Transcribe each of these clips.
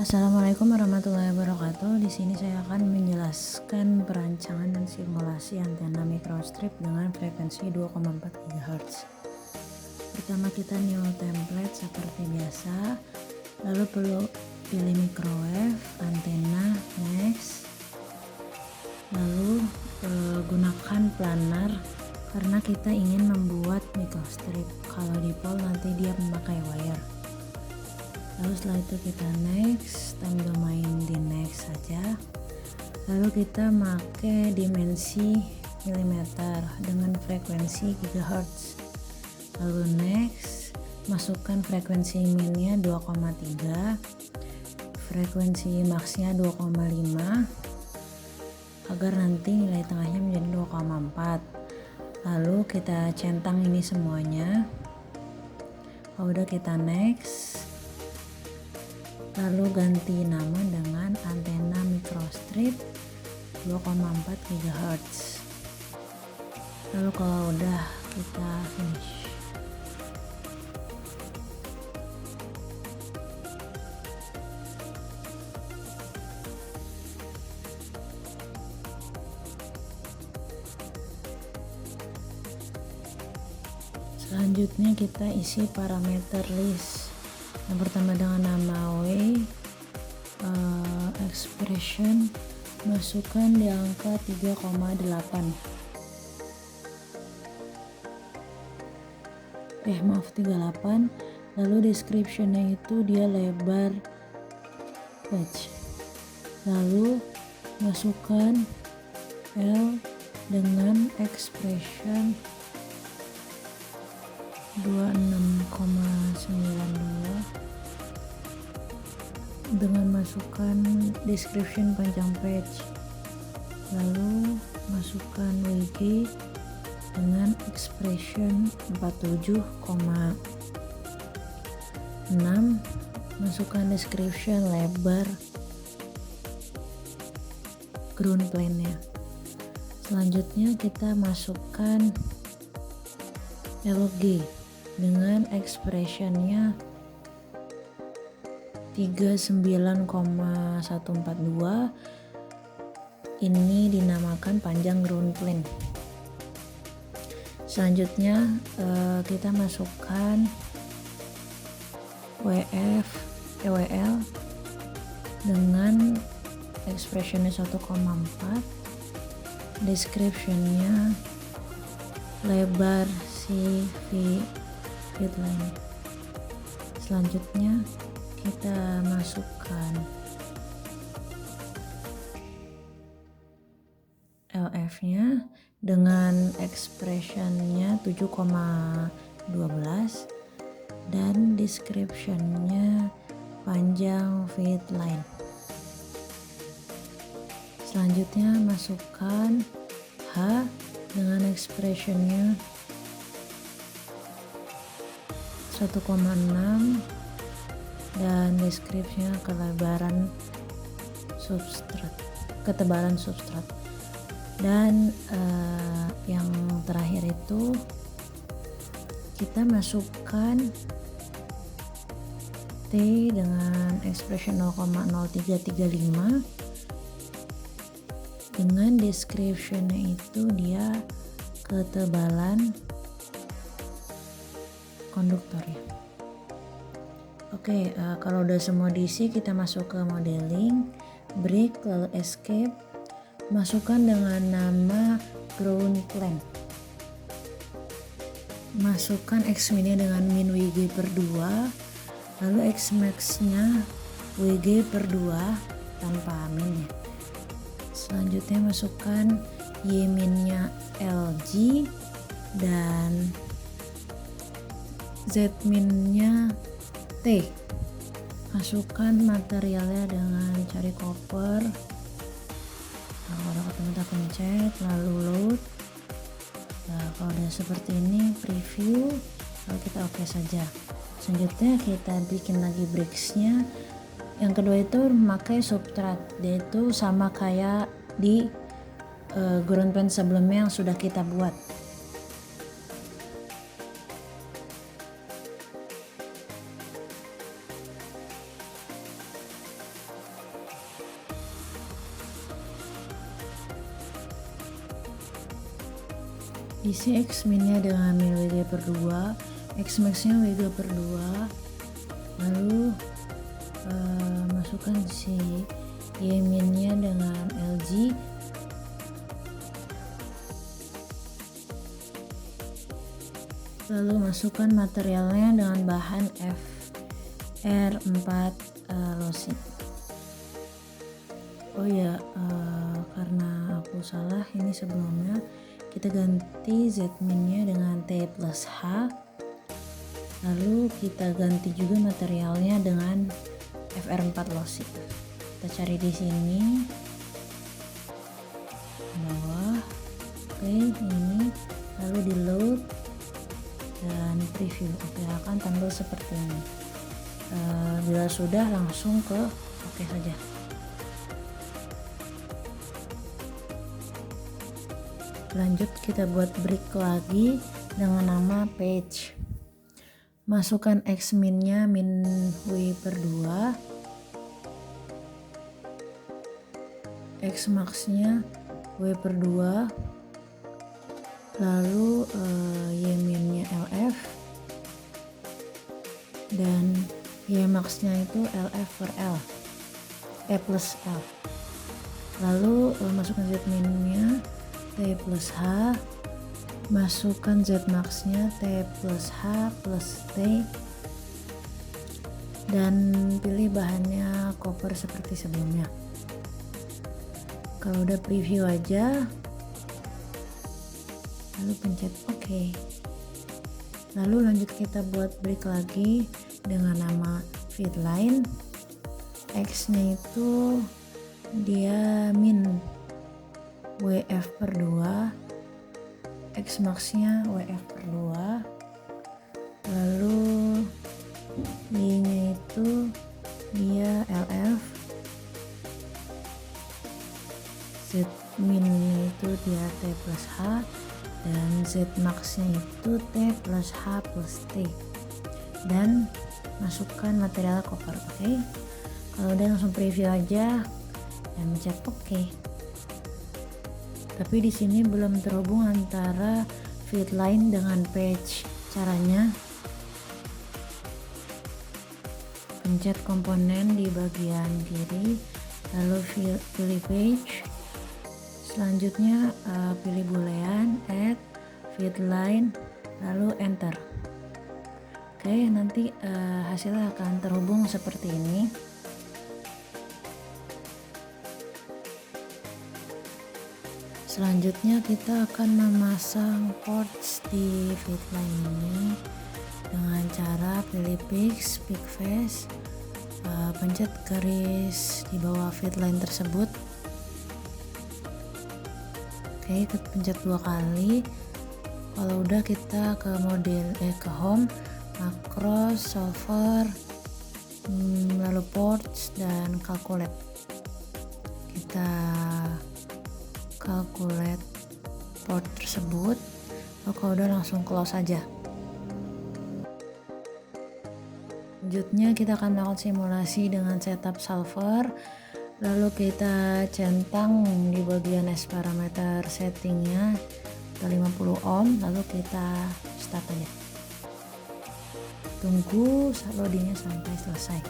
Assalamualaikum warahmatullahi wabarakatuh. Di sini saya akan menjelaskan perancangan dan simulasi antena microstrip dengan frekuensi 2,4 GHz. Pertama kita new template seperti biasa. Lalu perlu pilih microwave, antena, next. Lalu gunakan planar karena kita ingin membuat microstrip. Kalau dipol nanti dia memakai wire. Lalu setelah itu kita next, time domain di next saja. Lalu kita pakai dimensi milimeter dengan frekuensi gigahertz. Lalu next, masukkan frekuensi minnya 2,3, frekuensi maxnya 2,5 agar nanti nilai tengahnya menjadi 2,4. Lalu kita centang ini semuanya. Kalau udah kita next, lalu ganti nama dengan antena microstrip 2,4 GHz. Lalu kalau udah kita finish. Selanjutnya kita isi parameter list. Yang pertama dengan nama expression, masukkan di angka 3,8. 38. Lalu descriptionnya itu dia lebar page. Lalu masukkan L dengan expression 26,92 dengan masukkan description panjang page. Lalu masukkan WG dengan expression 47,6, masukkan description lebar ground plane-nya. Selanjutnya kita masukkan LG dengan expressionnya 39,142. Ini dinamakan panjang ground plane. Selanjutnya kita masukkan WL dengan expressionnya 1,4, descriptionnya lebar CV feed line. Selanjutnya kita masukkan LF-nya dengan expressionnya 7,12 dan descriptionnya panjang feed line. Selanjutnya masukkan H dengan expressionnya 1,6 dan deskripsinya ketebalan substrat. Dan yang terakhir itu kita masukkan T dengan expression 0,0335 dengan descriptionnya itu dia ketebalan konduktornya. Oke, kalau udah semua diisi kita masuk ke modeling, break, lalu escape, masukkan dengan nama ground plane, masukkan X minnya dengan min WG per 2, lalu X max nya WG per 2 tanpa min ya. Selanjutnya masukkan Y min nya LG dan Z min nya T. Masukkan materialnya dengan cari copper. Nah, kalau ketemu kita pencet lalu load. Nah, kalau udah seperti ini preview, lalu kita oke saja. Selanjutnya kita bikin lagi bricksnya. Yang kedua itu memakai substrat, yaitu sama kayak di ground plane sebelumnya yang sudah kita buat. isi X minnya dengan min W3 per 2, X maxnya W2 per 2, lalu masukkan si Y minnya dengan LG, lalu masukkan materialnya dengan bahan FR4 losi. Oh ya, karena aku salah, ini sebelumnya kita ganti Z minnya dengan T plus H, lalu kita ganti juga materialnya dengan FR4 losi. Kita cari di sini bawah. Oke, ini lalu di load dan preview. Oke, akan tampil seperti ini. Bila sudah, langsung ke oke saja. Lanjut kita buat break lagi dengan nama page. Masukkan X minnya min W per 2, X maxnya W per 2, lalu Y minnya LF, dan Y maxnya itu LF per L, E plus L. Lalu masukkan Z minnya T plus H, masukkan Z maxnya T plus H plus T, dan pilih bahannya koper seperti sebelumnya. Kalau udah preview aja, lalu pencet OK. Lalu lanjut kita buat break lagi dengan nama feedline. X nya itu dia min WF per 2, X maxnya WF per 2, lalu Y nya itu dia LF, Z min nya itu dia T plus H, dan Z max nya itu T plus H plus T, dan masukkan material cover. Oke. Kalau udah, langsung preview aja dan pencet OK. Tapi di sini belum terhubung antara feedline dengan page. Caranya, pencet komponen di bagian kiri, lalu pilih page, selanjutnya pilih boolean, add, feedline, lalu enter. Oke, nanti hasilnya akan terhubung seperti ini. Selanjutnya kita akan memasang ports di feedline ini dengan cara pilih fix, pick face, pencet garis di bawah feedline tersebut. Oke, kita pencet 2 kali. Kalau udah, kita ke ke home, macros, solver, lalu ports dan calculate. Kita calculate port tersebut. Lalu kalau udah, langsung close aja. Selanjutnya kita akan melakukan simulasi dengan setup solver. Lalu kita centang di bagian S parameter settingnya ke 50 ohm, lalu kita start aja. Tunggu loadingnya sampai selesai.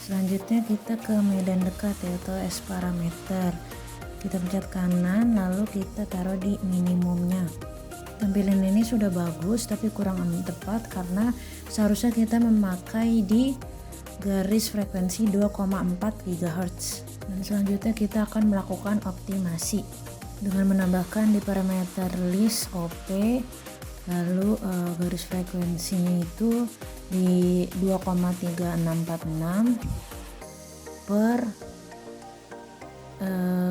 Selanjutnya kita ke medan dekat yaitu S parameter. Kita pencet kanan lalu kita taruh di minimumnya. Tampilan ini sudah bagus tapi kurang tepat karena seharusnya kita memakai di garis frekuensi 2,4 GHz. Dan selanjutnya kita akan melakukan optimasi dengan menambahkan di parameter list OP, lalu garis frekuensinya itu di 2,3646 per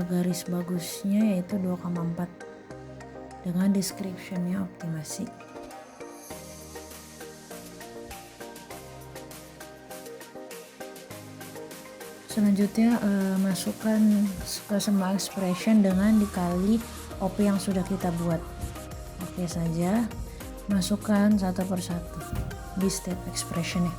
garis bagusnya yaitu 2,4 dengan descriptionnya optimasi. Selanjutnya masukkan ke semua expression dengan dikali OP yang sudah kita buat. Oke saja, masukkan satu persatu di step expressionnya.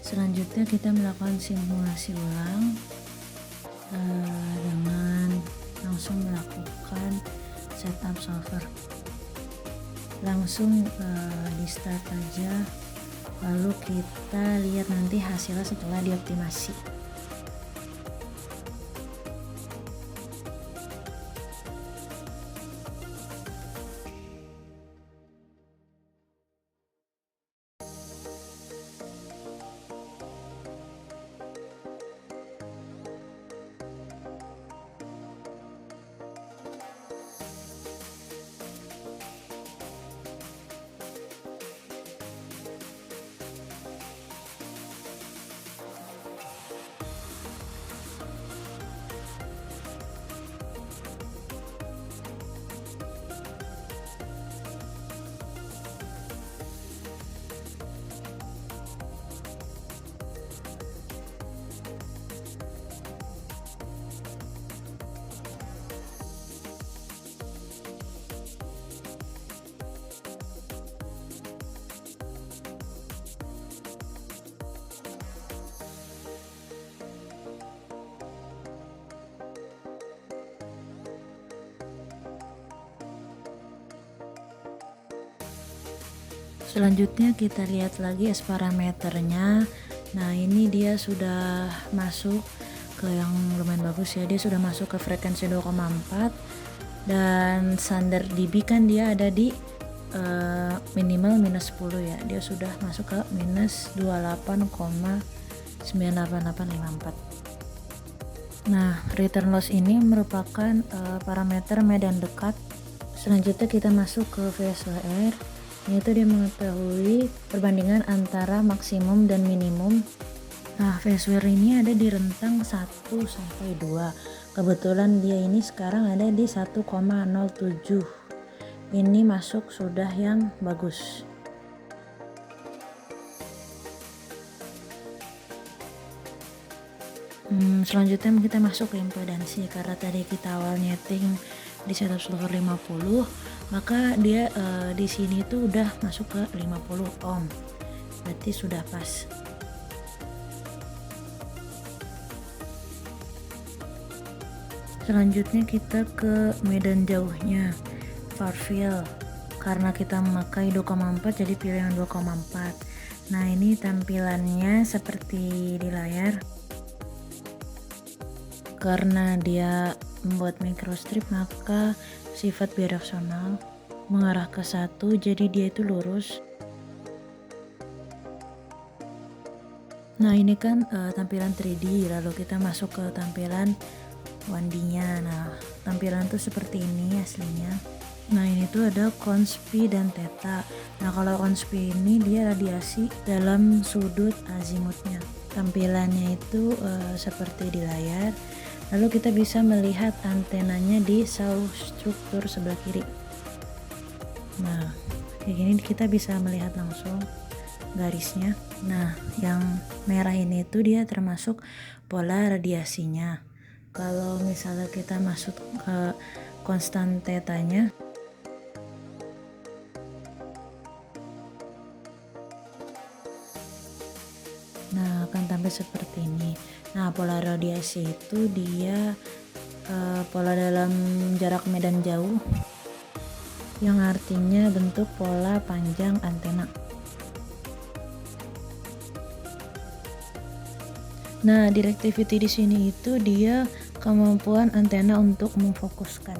Selanjutnya kita melakukan simulasi ulang dengan langsung melakukan setup solver. Langsung di start aja, lalu kita lihat nanti hasilnya setelah dioptimasi. Selanjutnya kita lihat lagi S parameternya. Nah ini dia sudah masuk ke yang lumayan bagus ya, dia sudah masuk ke frekuensi 2,4 dan standar dB kan dia ada di minimal minus 10 ya, dia sudah masuk ke minus 28,98854. Nah return loss ini merupakan parameter medan dekat. Selanjutnya kita masuk ke VSWR, yaitu dia mengetahui perbandingan antara maksimum dan minimum. Nah VSWR ini ada di rentang 1 sampai 2. Kebetulan dia ini sekarang ada di 1,07. Ini masuk sudah yang bagus. Selanjutnya kita masuk ke impedansi, karena tadi kita awal nyeting di setup solver 50, maka dia di sini tuh udah masuk ke 50 ohm, berarti sudah pas. Selanjutnya kita ke medan jauhnya, far field. Karena kita memakai 2,4 jadi pilih yang 2,4. Nah ini tampilannya seperti di layar. Karena dia membuat microstrip maka sifat bidireksional mengarah ke 1, jadi dia itu lurus. Nah ini kan tampilan 3D, lalu kita masuk ke tampilan 1D-nya. Nah tampilan tuh seperti ini aslinya. Nah ini tuh ada cons P dan theta. Nah kalau cons P ini dia radiasi dalam sudut azimutnya. Tampilannya itu seperti di layar. Lalu kita bisa melihat antenanya di saw struktur sebelah kiri. Nah Kayak gini kita bisa melihat langsung garisnya. Nah, yang merah ini tuh dia termasuk pola radiasinya. Kalau misalnya kita masuk ke konstan tetanya, nah akan tampil seperti ini. Nah, pola radiasi itu dia pola dalam jarak medan jauh, yang artinya bentuk pola panjang antena. Nah, directivity di sini itu dia kemampuan antena untuk memfokuskan.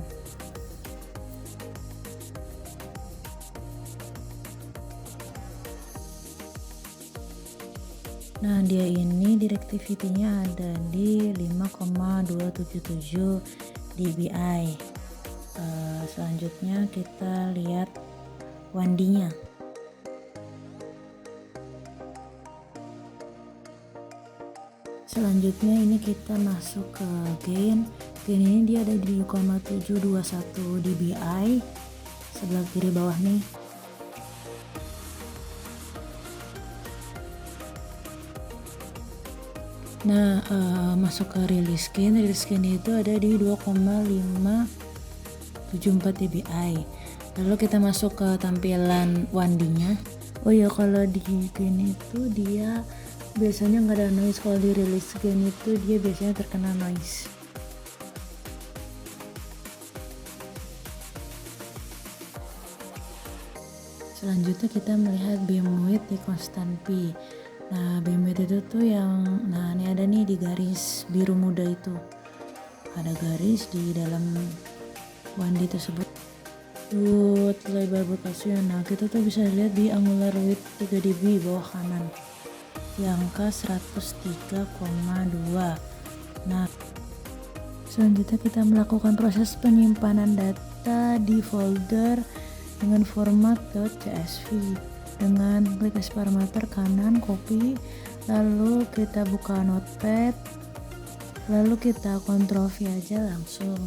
Nah, dia ini directivity-nya ada di 5,277 dBi. Selanjutnya kita lihat 1D-nya. Selanjutnya ini kita masuk ke gain. Gain ini dia ada di 721 dBi sebelah kiri bawah nih. Nah, masuk ke release gain. Release gain itu ada di 2,574 dBi. Lalu kita masuk ke tampilan 1D-nya. Oh ya, kalau di gain itu dia biasanya nggak ada noise. Kalau di release gain itu dia biasanya terkena noise. Selanjutnya kita melihat beamwidth di konstan P. Nah, beamwidth itu tuh yang, nah ini ada nih di garis biru muda itu. Ada garis di dalam 1D tersebut. Buat lebar berkasnya, nah kita tuh bisa lihat di angular width 3 dB bawah kanan. Di angka 103,2. Nah, selanjutnya kita melakukan proses penyimpanan data di folder dengan format .csv. Dengan klik parameter kanan, copy, lalu kita buka notepad, lalu kita Ctrl V aja langsung.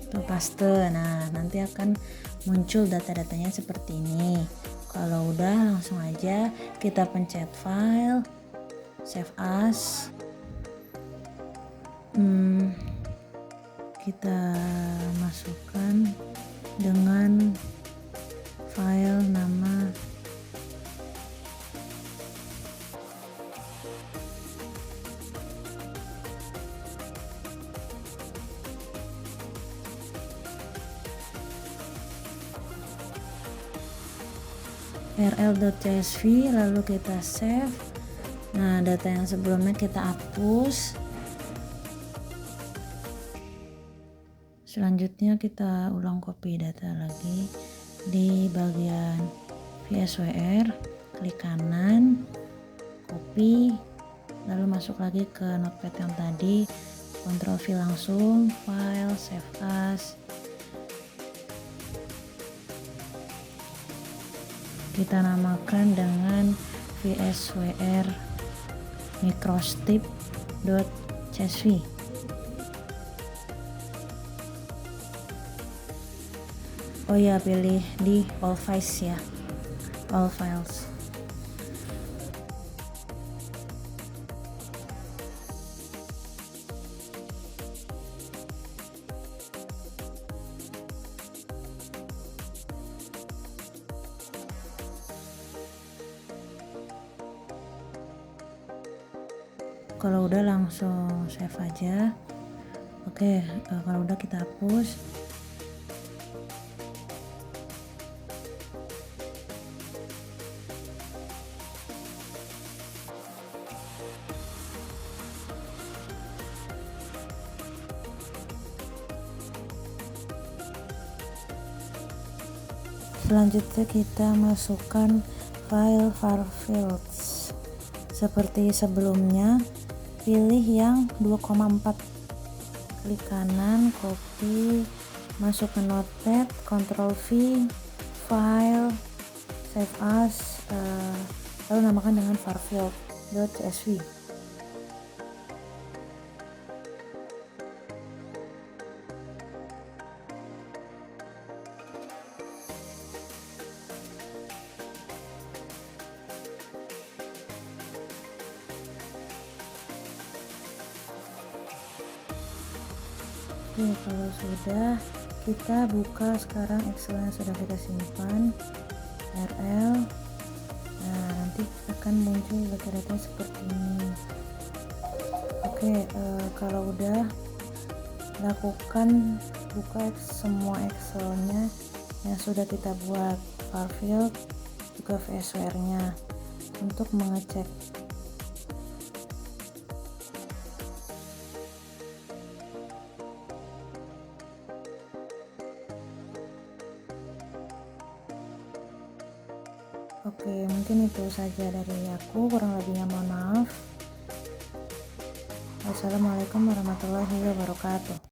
Tuh paste. Nah, nanti akan muncul data-datanya seperti ini. Kalau udah langsung aja kita pencet file, save as. Kita masukkan dengan file nama rl.csv, lalu kita save. Nah, data yang sebelumnya kita hapus. Selanjutnya kita ulang copy data lagi di bagian VSWR, klik kanan, copy, lalu masuk lagi ke notepad yang tadi, Ctrl V langsung, file, save as. Kita namakan dengan VSWR microstrip.csv. Oh ya, pilih di all files ya, all files. Kalau udah langsung save aja. Oke, kalau udah kita hapus. Selanjutnya kita masukkan file var fields seperti sebelumnya. Pilih yang 2,4, klik kanan, copy, masuk ke notepad, Ctrl V, file, save as, lalu namakan dengan varfield.csv. Oke, kalau sudah, kita buka sekarang Excel yang sudah kita simpan, RL. Nah, nanti akan muncul data-data seperti ini. Oke, kalau udah, lakukan buka semua Excelnya yang sudah kita buat, file field juga VSWR-nya untuk mengecek. Oke, mungkin itu saja dari aku, kurang lebihnya mohon maaf. Wassalamualaikum warahmatullahi wabarakatuh.